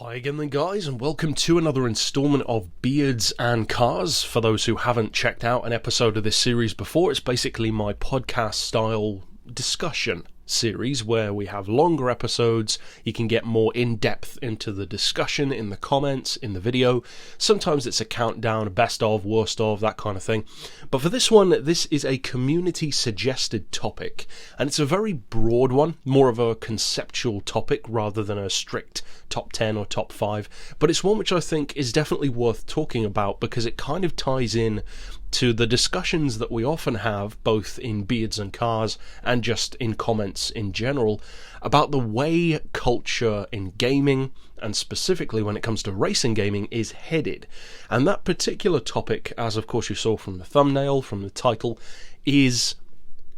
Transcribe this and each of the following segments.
Hi again then guys, and welcome to another installment of Beards and Cars. For those who haven't checked out an episode of this series before, it's basically my podcast style discussion series where we have longer episodes. You can get more in-depth into the discussion in the comments, in the video. Sometimes it's a countdown, a best of, worst of, that kind of thing. But for this one, this is a community suggested topic, and it's a very broad one, more of a conceptual topic rather than a strict top 10 or top 5, but it's one which I think is definitely worth talking about because it kind of ties in to the discussions that we often have, both in Beards and Cars and just in comments in general, about the way culture in gaming, and specifically when it comes to racing gaming, is headed. And that particular topic, as of course you saw from the thumbnail, from the title, is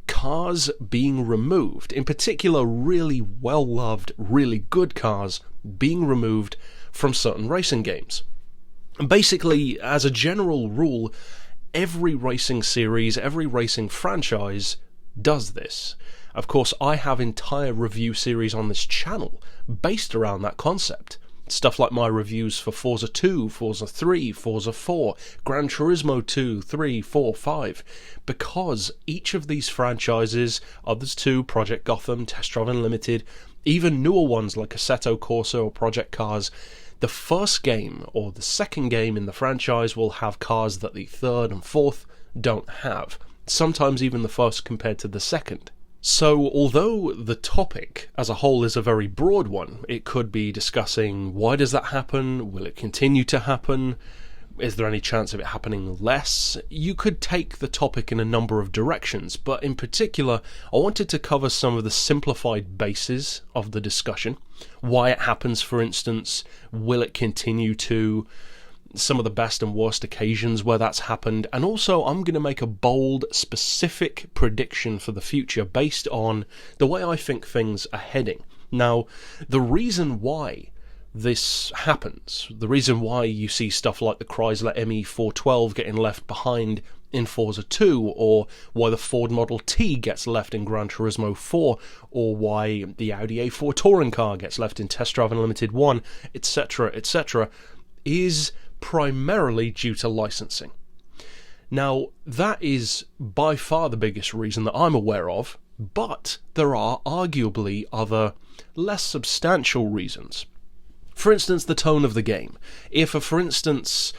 cars being removed. In particular, really well-loved, really good cars being removed from certain racing games. And basically, as a general rule, every racing series, every racing franchise does this. Of course, I have entire review series on this channel based around that concept. Stuff like my reviews for Forza 2, Forza 3, Forza 4, Gran Turismo 2, 3, 4, 5, because each of these franchises, others too, Project Gotham, Test Drive Unlimited, even newer ones like Assetto Corsa or Project Cars, the first game or the second game in the franchise will have cars that the third and fourth don't have, sometimes even the first compared to the second. So, although the topic as a whole is a very broad one, it could be discussing why does that happen, will it continue to happen, is there any chance of it happening less? You could take the topic in a number of directions, but in particular, I wanted to cover some of the simplified bases of the discussion, why it happens for instance, will it continue to, some of the best and worst occasions where that's happened, and also I'm going to make a bold, specific prediction for the future based on the way I think things are heading. Now, the reason why this happens, the reason why you see stuff like the Chrysler ME412 getting left behind in Forza 2, or why the Ford Model T gets left in Gran Turismo 4, or why the Audi A4 touring car gets left in Test Drive Unlimited 1, etc., etc., is primarily due to licensing. Now, that is by far the biggest reason that I'm aware of, but there are arguably other less substantial reasons. For instance, the tone of the game. If a, for instance,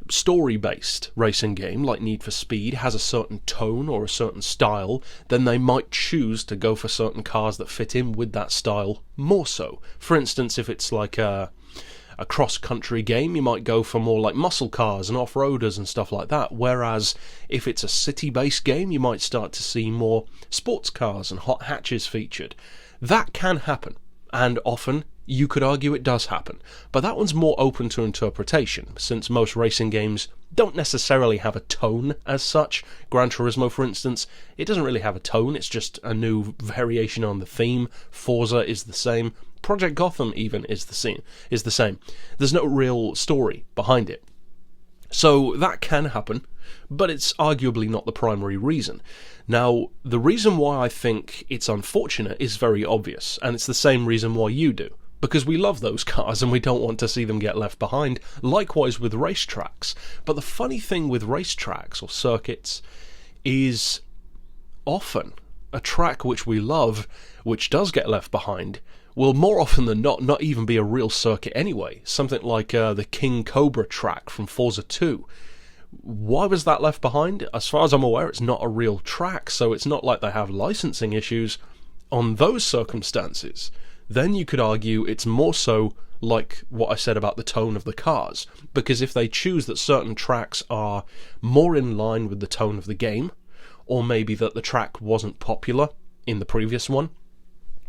story-based racing game like Need for Speed has a certain tone or a certain style, then they might choose to go for certain cars that fit in with that style more so. For instance, if it's like a cross-country game, you might go for more like muscle cars and off-roaders and stuff like that, whereas if it's a city-based game, you might start to see more sports cars and hot hatches featured. That can happen, and often you could argue it does happen, but that one's more open to interpretation, since most racing games don't necessarily have a tone as such. Gran Turismo, for instance, it doesn't really have a tone, it's just a new variation on the theme. Forza is the same. Project Gotham even is the same. There's no real story behind it. So that can happen, but it's arguably not the primary reason. Now, the reason why I think it's unfortunate is very obvious, and it's the same reason why you do. Because we love those cars and we don't want to see them get left behind. Likewise with racetracks. But the funny thing with racetracks or circuits is often a track which we love, which does get left behind, will more often than not even be a real circuit anyway. Something like the King Cobra track from Forza 2. Why was that left behind? As far as I'm aware, it's not a real track, so it's not like they have licensing issues on those circumstances. Then you could argue it's more so like what I said about the tone of the cars, because if they choose that certain tracks are more in line with the tone of the game, or maybe that the track wasn't popular in the previous one,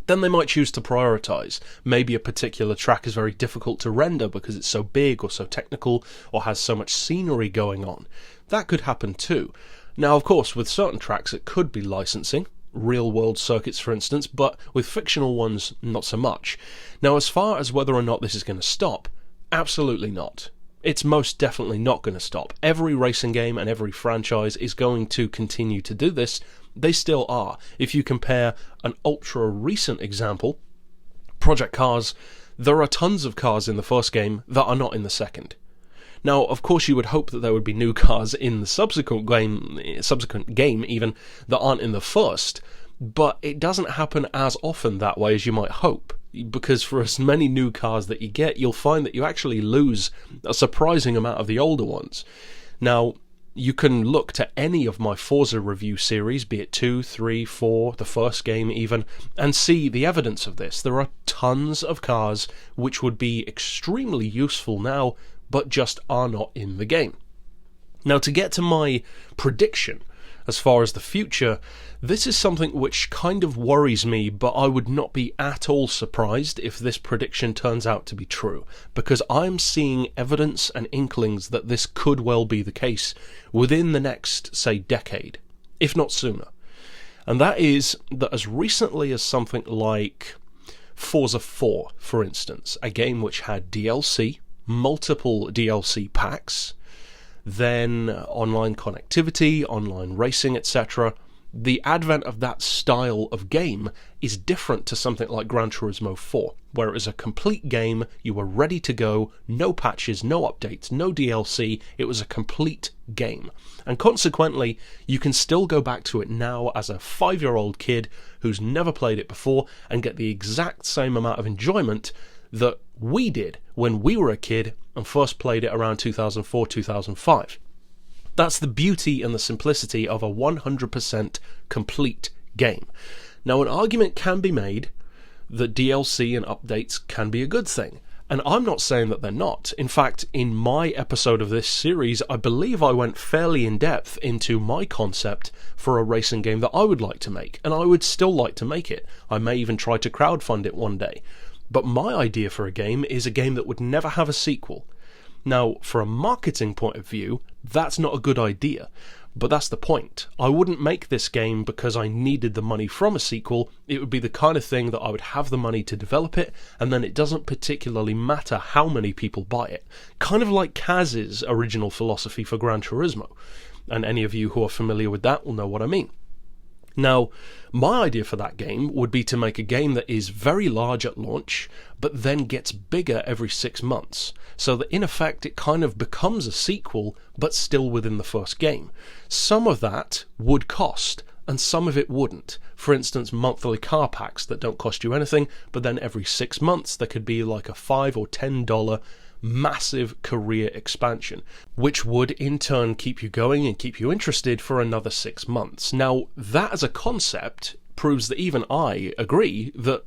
then they might choose to prioritise. Maybe a particular track is very difficult to render because it's so big or so technical or has so much scenery going on. That could happen too. Now, of course, with certain tracks it could be licensing, real-world circuits for instance, but with fictional ones, not so much. Now, as far as whether or not this is going to stop, absolutely not. It's most definitely not going to stop. Every racing game and every franchise is going to continue to do this. They still are. If you compare an ultra-recent example, Project Cars, there are tons of cars in the first game that are not in the second. Now, of course, you would hope that there would be new cars in the subsequent game even, that aren't in the first, but it doesn't happen as often that way as you might hope, because for as many new cars that you get, you'll find that you actually lose a surprising amount of the older ones. Now, you can look to any of my Forza review series, be it 2, 3, 4, the first game even, and see the evidence of this. There are tons of cars which would be extremely useful now, but just are not in the game. Now, to get to my prediction as far as the future, this is something which kind of worries me, but I would not be at all surprised if this prediction turns out to be true, because I'm seeing evidence and inklings that this could well be the case within the next, say, decade, if not sooner. And that is that as recently as something like Forza 4, for instance, a game which had DLC, multiple DLC packs, then online connectivity, online racing, etc., the advent of that style of game is different to something like Gran Turismo 4, where it was a complete game, you were ready to go, no patches, no updates, no DLC, it was a complete game. And consequently, you can still go back to it now as a 5-year-old kid who's never played it before and get the exact same amount of enjoyment that we did when we were a kid and first played it around 2004-2005. That's the beauty and the simplicity of a 100% complete game. Now, an argument can be made that DLC and updates can be a good thing, and I'm not saying that they're not. In fact, in my episode of this series, I believe I went fairly in depth into my concept for a racing game that I would like to make, and I would still like to make it. I may even try to crowdfund it one day. But my idea for a game is a game that would never have a sequel. Now, for a marketing point of view, that's not a good idea, but that's the point. I wouldn't make this game because I needed the money from a sequel. It would be the kind of thing that I would have the money to develop it, and then it doesn't particularly matter how many people buy it. Kind of like Kaz's original philosophy for Gran Turismo, and any of you who are familiar with that will know what I mean. Now, my idea for that game would be to make a game that is very large at launch, but then gets bigger every 6 months, so that in effect it kind of becomes a sequel, but still within the first game. Some of that would cost, and some of it wouldn't. For instance, monthly car packs that don't cost you anything, but then every 6 months there could be like a $5 or $10 massive career expansion, which would in turn keep you going and keep you interested for another 6 months. Now, that as a concept proves that even I agree that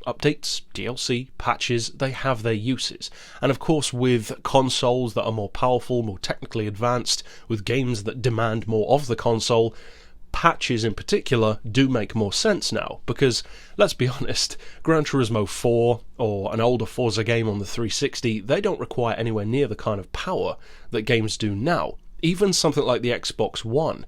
updates, DLC, patches, they have their uses. And of course, with consoles that are more powerful, more technically advanced, with games that demand more of the console, patches in particular do make more sense now, because let's be honest, Gran Turismo 4 or an older Forza game on the 360, they don't require anywhere near the kind of power that games do now. Even something like the Xbox One,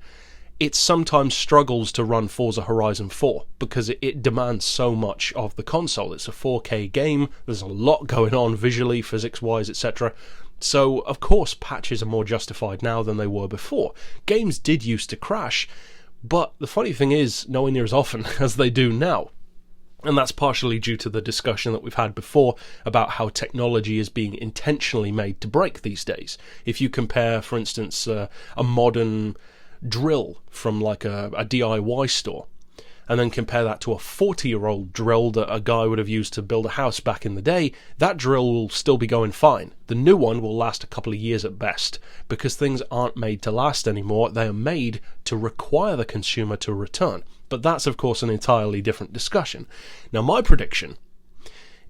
it sometimes struggles to run Forza Horizon 4 because it demands so much of the console. It's a 4K game, there's a lot going on visually, physics-wise, etc. So, of course, patches are more justified now than they were before. Games did used to crash, but the funny thing is, nowhere near as often as they do now. And that's partially due to the discussion that we've had before about how technology is being intentionally made to break these days. If you compare, for instance, a modern drill from like a DIY store, and then compare that to a 40-year-old drill that a guy would have used to build a house back in the day, that drill will still be going fine. The new one will last a couple of years at best, because things aren't made to last anymore, they are made to require the consumer to return. But that's of course an entirely different discussion. Now, my prediction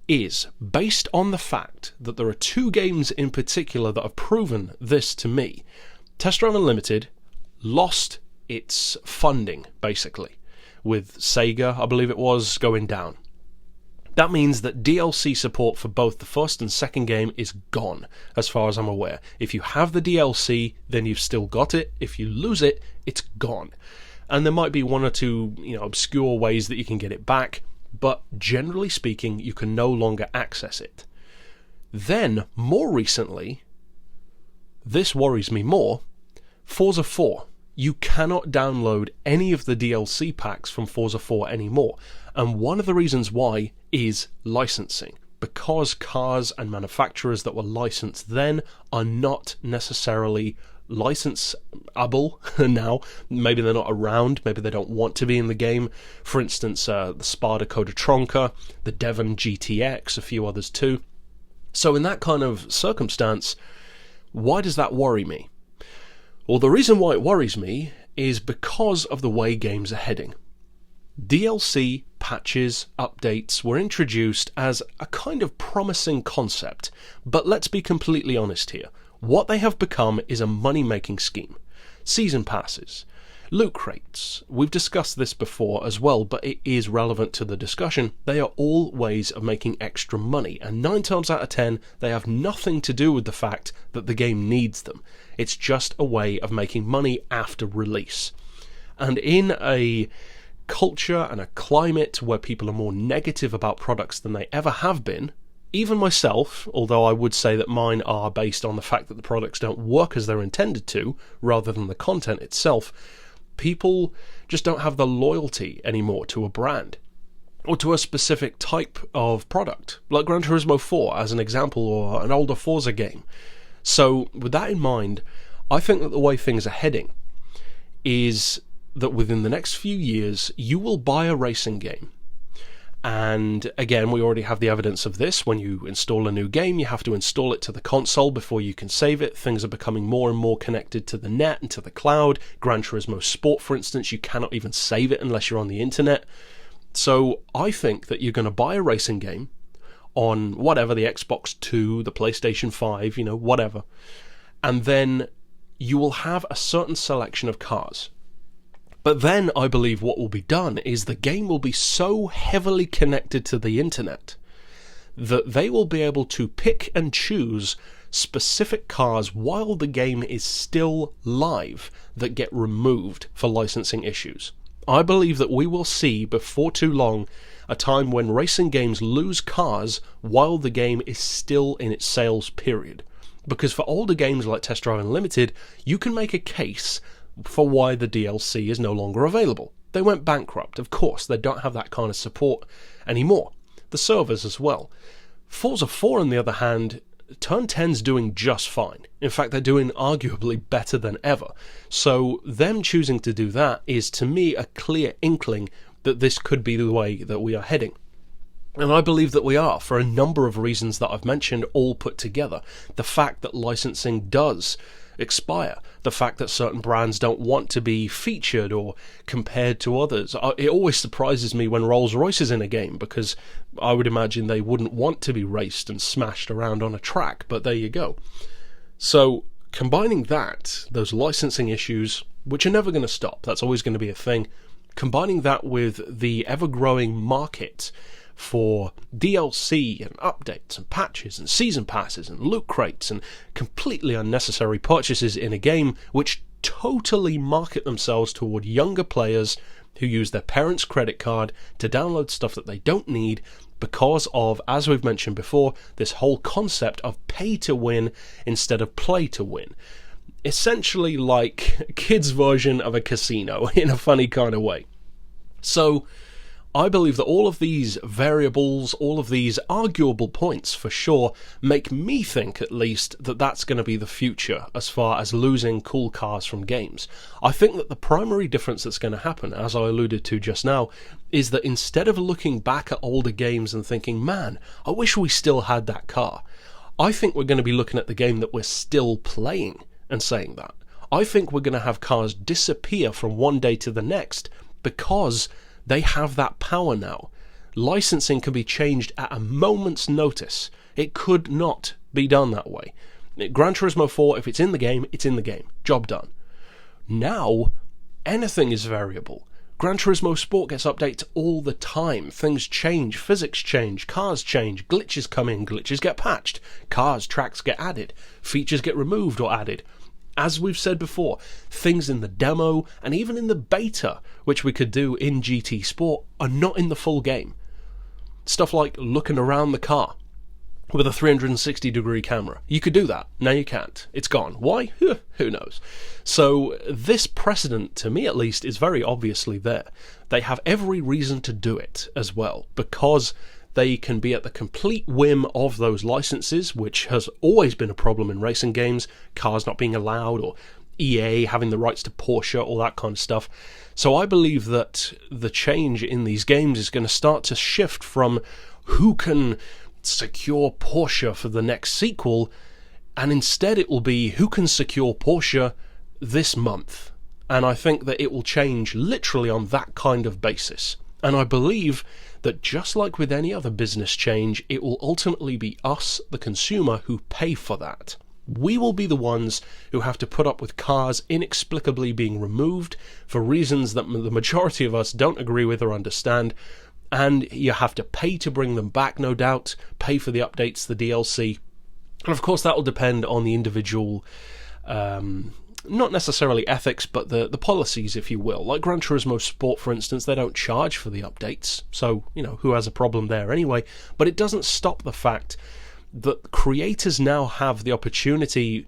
is based on the fact that there are 2 games in particular that have proven this to me. Test Drive Unlimited lost its funding, basically, with Sega, I believe it was, going down. That means that DLC support for both the first and second game is gone, as far as I'm aware. If you have the DLC, then you've still got it. If you lose it, it's gone. And there might be 1 or 2, obscure ways that you can get it back, but generally speaking, you can no longer access it. Then, more recently, this worries me more, Forza 4. You cannot download any of the DLC packs from Forza 4 anymore, and one of the reasons why is licensing. because cars and manufacturers that were licensed then are not necessarily licensable now. Maybe they're not around, maybe they don't want to be in the game. For instance, the Spa Dakota Tronca, the Devon GTX, a few others too. So in that kind of circumstance, why does that worry me? Well, the reason why it worries me is because of the way games are heading. DLC, patches, updates were introduced as a kind of promising concept, but let's be completely honest here. What they have become is a money-making scheme. Season passes, loot crates, we've discussed this before as well, but it is relevant to the discussion. They are all ways of making extra money, and 9 times out of 10, they have nothing to do with the fact that the game needs them. It's just a way of making money after release. And in a culture and a climate where people are more negative about products than they ever have been, even myself, although I would say that mine are based on the fact that the products don't work as they're intended to, rather than the content itself, people just don't have the loyalty anymore to a brand, or to a specific type of product, like Gran Turismo 4 as an example, or an older Forza game. So with that in mind, I think that the way things are heading is that within the next few years, you will buy a racing game. And again, we already have the evidence of this. When you install a new game, you have to install it to the console before you can save it. Things are becoming more and more connected to the net and to the cloud. Gran Turismo Sport, for instance, you cannot even save it unless you're on the internet. So I think that you're going to buy a racing game on whatever, the Xbox 2, the PlayStation 5, whatever. And then you will have a certain selection of cars. But then I believe what will be done is the game will be so heavily connected to the internet that they will be able to pick and choose specific cars while the game is still live that get removed for licensing issues. I believe that we will see before too long a time when racing games lose cars while the game is still in its sales period. Because for older games like Test Drive Unlimited, you can make a case for why the DLC is no longer available. They went bankrupt, of course, they don't have that kind of support anymore. The servers as well. Forza 4, on the other hand, Turn 10's doing just fine. In fact, they're doing arguably better than ever. So them choosing to do that is, to me, a clear inkling that this could be the way that we are heading. And I believe that we are, for a number of reasons that I've mentioned, all put together. The fact that licensing does expire, the fact that certain brands don't want to be featured or compared to others. It always surprises me when Rolls-Royce is in a game, because I would imagine they wouldn't want to be raced and smashed around on a track, but there you go. So combining that, those licensing issues, which are never going to stop, that's always going to be a thing, combining that with the ever-growing market for DLC and updates and patches and season passes and loot crates and completely unnecessary purchases in a game which totally market themselves toward younger players who use their parents' credit card to download stuff that they don't need because of, as we've mentioned before, this whole concept of pay to win instead of play to win. Essentially like a kid's version of a casino in a funny kind of way. So I believe that all of these variables, all of these arguable points for sure, make me think at least that that's going to be the future as far as losing cool cars from games. I think that the primary difference that's going to happen, as I alluded to just now, is that instead of looking back at older games and thinking, man, I wish we still had that car, I think we're going to be looking at the game that we're still playing and saying that. I think we're going to have cars disappear from one day to the next because they have that power now. Licensing can be changed at a moment's notice. It could not be done that way. Gran Turismo 4, if it's in the game, it's in the game. Job done. Now, anything is variable. Gran Turismo Sport gets updates all the time. Things change, physics change, cars change, glitches come in, glitches get patched, tracks get added, features get removed or added. As we've said before, things in the demo and even in the beta, which we could do in GT Sport, are not in the full game. Stuff like looking around the car with a 360-degree camera. You could do that. Now you can't. It's gone. Why? Who knows? So this precedent, to me at least, is very obviously there. They have every reason to do it as well, because They can be at the complete whim of those licenses, which has always been a problem in racing games, cars not being allowed, or EA having the rights to Porsche, all that kind of stuff. So I believe that the change in these games is going to start to shift from who can secure Porsche for the next sequel, and instead it will be who can secure Porsche this month. And I think that it will change literally on that kind of basis. And I believe that just like with any other business change, it will ultimately be us, the consumer, who pay for that. We will be the ones who have to put up with cars inexplicably being removed for reasons that the majority of us don't agree with or understand, and you have to pay to bring them back, no doubt, pay for the updates, the DLC, and of course that will depend on the individual, not necessarily ethics, but the policies, if you will. Like Gran Turismo Sport, for instance, they don't charge for the updates, so, who has a problem there anyway? But it doesn't stop the fact that creators now have the opportunity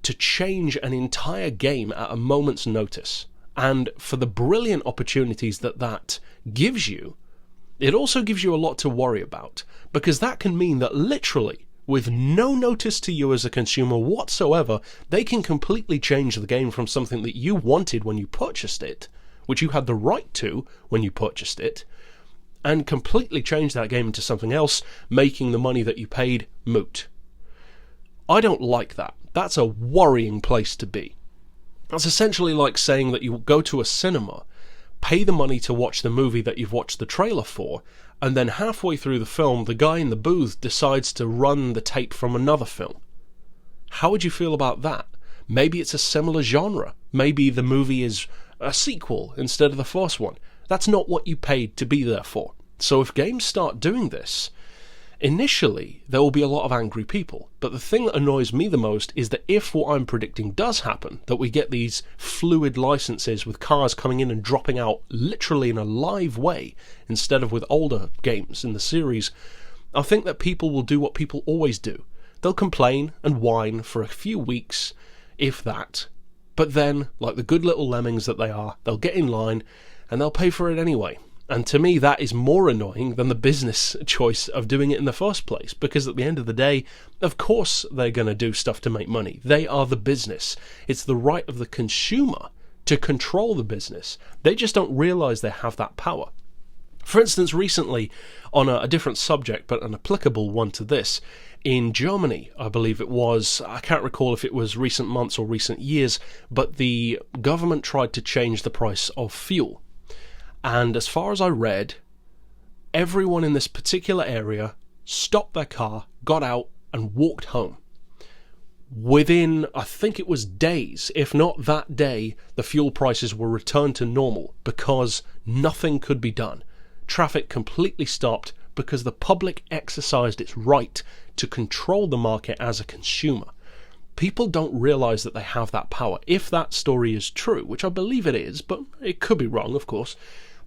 to change an entire game at a moment's notice. And for the brilliant opportunities that gives you, it also gives you a lot to worry about, because that can mean that literally, with no notice to you as a consumer whatsoever, they can completely change the game from something that you wanted when you purchased it, which you had the right to when you purchased it, and completely change that game into something else, making the money that you paid moot. I don't like that. That's a worrying place to be. That's essentially like saying that you go to a cinema, pay the money to watch the movie that you've watched the trailer for, and then halfway through the film, the guy in the booth decides to run the tape from another film. How would you feel about that? Maybe it's a similar genre. Maybe the movie is a sequel instead of the first one. That's not what you paid to be there for. So if games start doing this, initially there will be a lot of angry people. But the thing that annoys me the most is that if what I'm predicting does happen, that we get these fluid licenses with cars coming in and dropping out literally in a live way, instead of with older games in the series, I think that people will do what people always do. They'll complain and whine for a few weeks, if that. But then, like the good little lemmings that they are, they'll get in line and they'll pay for it anyway. And to me, that is more annoying than the business choice of doing it in the first place, because at the end of the day, of course they're going to do stuff to make money. They are the business. It's the right of the consumer to control the business. They just don't realise they have that power. For instance, recently, on a different subject, but an applicable one to this, in Germany, I believe it was, I can't recall if it was recent months or recent years, but the government tried to change the price of fuel. And as far as I read, everyone in this particular area stopped their car, got out, and walked home. Within, I think it was days, if not that day, the fuel prices were returned to normal because nothing could be done. Traffic completely stopped because the public exercised its right to control the market as a consumer. People don't realise that they have that power. If that story is true, which I believe it is, but it could be wrong, of course,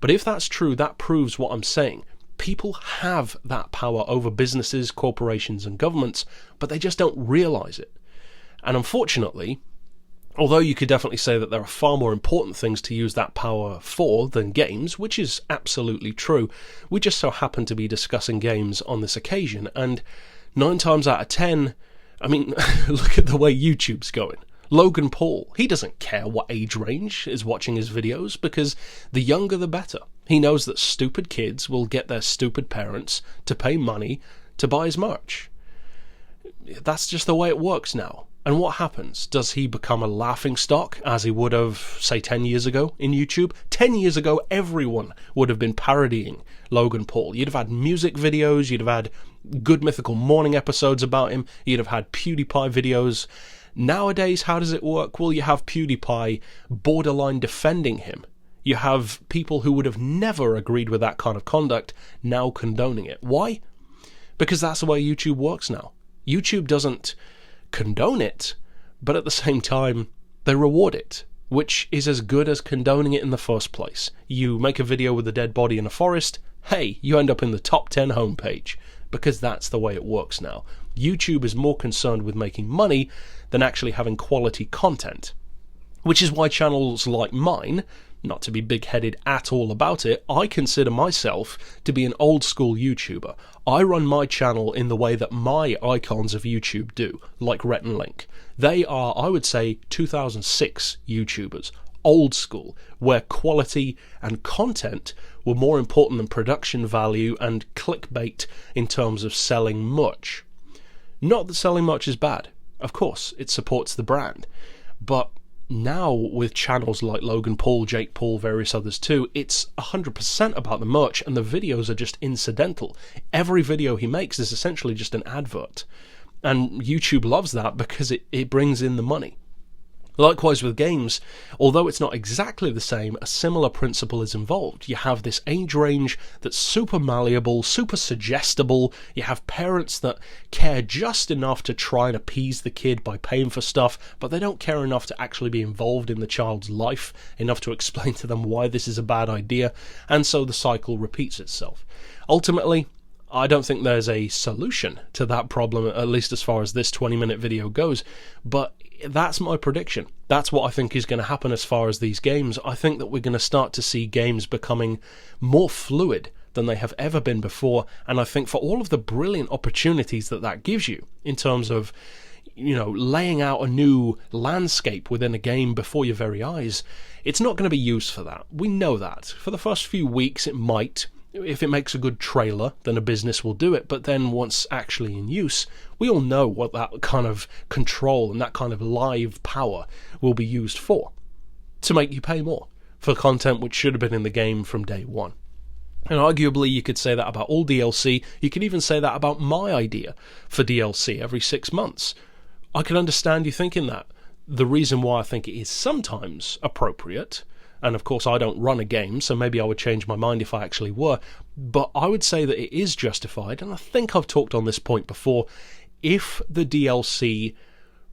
but if that's true, that proves what I'm saying. People have that power over businesses, corporations and governments, but they just don't realise it. And unfortunately, although you could definitely say that there are far more important things to use that power for than games, which is absolutely true, we just so happen to be discussing games on this occasion, and 9 times out of 10, I mean, look at the way YouTube's going. Logan Paul, he doesn't care what age range is watching his videos, because the younger the better. He knows that stupid kids will get their stupid parents to pay money to buy his merch. That's just the way it works now. And what happens? Does he become a laughingstock, as he would have, say, 10 years ago in YouTube? 10 years ago, everyone would have been parodying Logan Paul. You'd have had music videos, you'd have had Good Mythical Morning episodes about him, you'd have had PewDiePie videos. Nowadays, how does it work? Well, you have PewDiePie borderline defending him. You have people who would have never agreed with that kind of conduct now condoning it. Why? Because that's the way YouTube works now. YouTube doesn't condone it, but at the same time, they reward it, which is as good as condoning it in the first place. You make a video with a dead body in a forest, hey, you end up in the top 10 homepage, because that's the way it works now. YouTube is more concerned with making money than actually having quality content, which is why channels like mine not to be big-headed at all about it, I consider myself to be an old-school YouTuber. I run my channel in the way that my icons of YouTube do, like Rhett and Link. They are, I would say, 2006 YouTubers. Old school, where quality and content were more important than production value and clickbait in terms of selling much. Not that selling much is bad. Of course, it supports the brand. But now, with channels like Logan Paul, Jake Paul, various others too, it's 100% about the merch, and the videos are just incidental. Every video he makes is essentially just an advert. And YouTube loves that because it brings in the money. Likewise with games, although it's not exactly the same, a similar principle is involved. You have this age range that's super malleable, super suggestible. You have parents that care just enough to try and appease the kid by paying for stuff, but they don't care enough to actually be involved in the child's life, enough to explain to them why this is a bad idea, and so the cycle repeats itself. Ultimately, I don't think there's a solution to that problem, at least as far as this 20-minute video goes, but that's my prediction. That's what I think is going to happen as far as these games. I think that we're going to start to see games becoming more fluid than they have ever been before, and I think for all of the brilliant opportunities that gives you in terms of, laying out a new landscape within a game before your very eyes, it's not going to be used for that. We know that. For the first few weeks it might. If it makes a good trailer, then a business will do it, but then once actually in use, we all know what that kind of control and that kind of live power will be used for. To make you pay more for content which should have been in the game from day one. And arguably you could say that about all DLC, you could even say that about my idea for DLC every 6 months. I can understand you thinking that. The reason why I think it is sometimes appropriate, and of course I don't run a game, so maybe I would change my mind if I actually were, but I would say that it is justified, and I think I've talked on this point before, if the DLC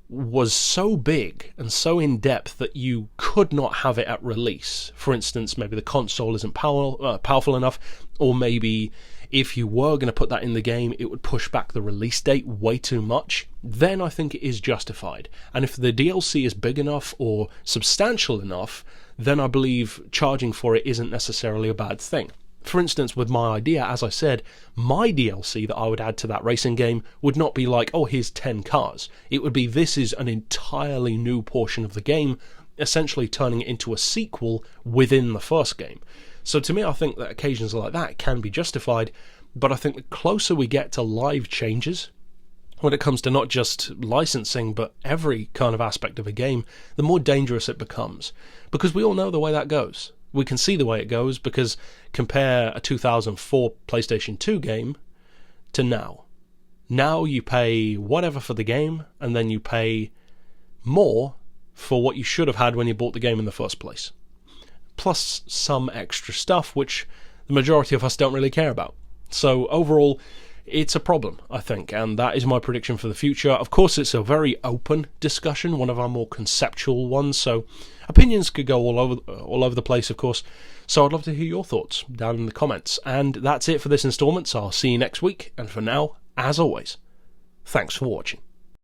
was so big and so in-depth that you could not have it at release. For instance, maybe the console isn't powerful enough, or maybe if you were going to put that in the game, it would push back the release date way too much, then I think it is justified. And if the DLC is big enough or substantial enough, then I believe charging for it isn't necessarily a bad thing. For instance, with my idea, as I said, my DLC that I would add to that racing game would not be like, oh, here's 10 cars. It would be, this is an entirely new portion of the game, essentially turning it into a sequel within the first game. So to me, I think that occasions like that can be justified, but I think the closer we get to live changes, when it comes to not just licensing, but every kind of aspect of a game, the more dangerous it becomes. Because we all know the way that goes. We can see the way it goes, because compare a 2004 PlayStation 2 game to now. Now you pay whatever for the game, and then you pay more for what you should have had when you bought the game in the first place. Plus some extra stuff, which the majority of us don't really care about. So overall, it's a problem, I think, and that is my prediction for the future. Of course, it's a very open discussion, one of our more conceptual ones, so opinions could go all over the place, of course. So I'd love to hear your thoughts down in the comments. And that's it for this installment, so I'll see you next week. And for now, as always, thanks for watching.